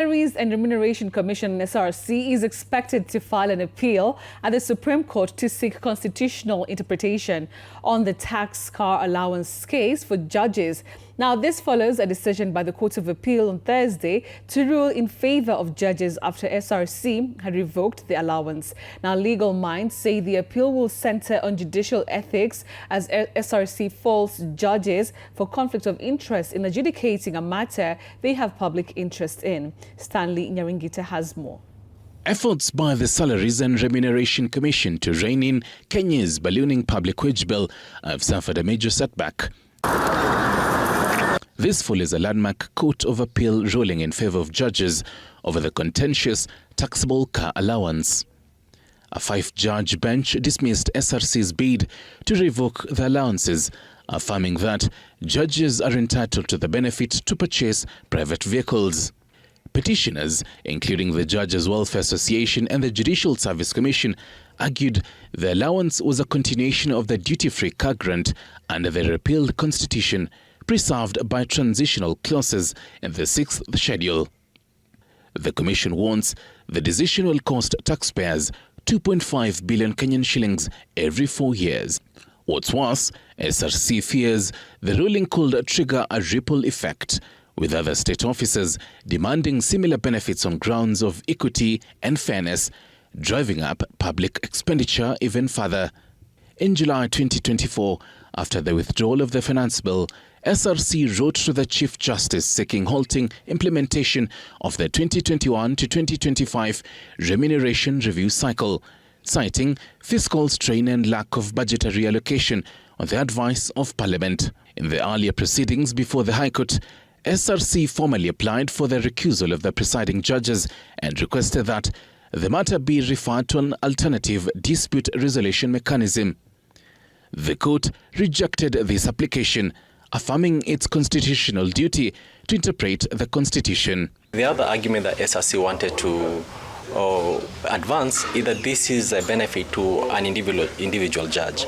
Salaries and Remuneration Commission (SRC) is expected to file an appeal at the Supreme Court to seek constitutional interpretation on the tax car allowance case for judges. Now, this follows a decision by the Court of Appeal on Thursday to rule in favor of judges after SRC had revoked the allowance. Now, legal minds say the appeal will center on judicial ethics as SRC faults judges for conflict of interest in adjudicating a matter they have public interest in. Stanley Nyaringita has more. Efforts by the Salaries and Remuneration Commission to rein in Kenya's ballooning public wage bill have suffered a major setback. This follows a landmark Court of Appeal ruling in favor of judges over the contentious Taxable Car Allowance. A 5-judge bench dismissed SRC's bid to revoke the allowances, affirming that judges are entitled to the benefit to purchase private vehicles. Petitioners, including the Judges Welfare Association and the Judicial Service Commission, argued the allowance was a continuation of the duty-free car grant under the repealed constitution, preserved by transitional clauses in the 6th schedule. The Commission warns the decision will cost taxpayers 2.5 billion Kenyan shillings every 4 years. What's worse, SRC fears the ruling could trigger a ripple effect, with other state officers demanding similar benefits on grounds of equity and fairness, driving up public expenditure even further. In July 2024, after the withdrawal of the finance bill, SRC wrote to the Chief Justice seeking halting implementation of the 2021 to 2025 remuneration review cycle, citing fiscal strain and lack of budgetary allocation on the advice of Parliament. In the earlier proceedings before the High Court, SRC formally applied for the recusal of the presiding judges and requested that the matter be referred to an alternative dispute resolution mechanism. The court rejected this application, affirming its constitutional duty to interpret the constitution. The other argument that SRC wanted to advance is that this is a benefit to an individual judge.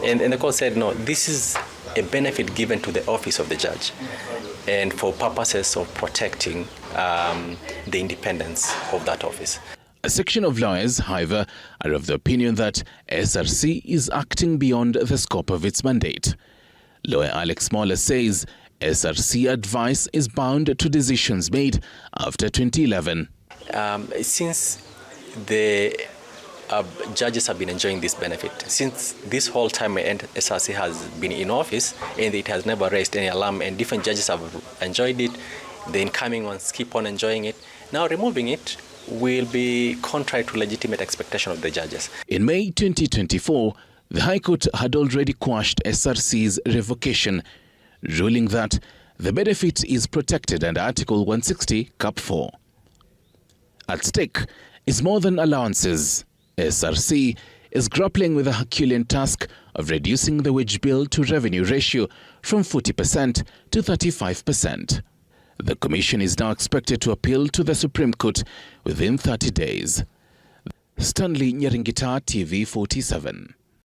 And the court said, no, this is a benefit given to the office of the judge and for purposes of protecting the independence of that office. A section of lawyers, however, are of the opinion that SRC is acting beyond the scope of its mandate. Lawyer Alex Moller says SRC advice is bound to decisions made after 2011. Since the judges have been enjoying this benefit, since this whole time SRC has been in office and it has never raised any alarm, and different judges have enjoyed it, the incoming ones keep on enjoying it. Now removing it will be contrary to legitimate expectation of the judges. In May 2024, the High Court had already quashed SRC's revocation, ruling that the benefit is protected under Article 160, Cap 4. At stake is more than allowances. SRC is grappling with the Herculean task of reducing the wage bill to revenue ratio from 40% to 35%. The Commission is now expected to appeal to the Supreme Court within 30 days. Stanley Nyaringita, TV 47.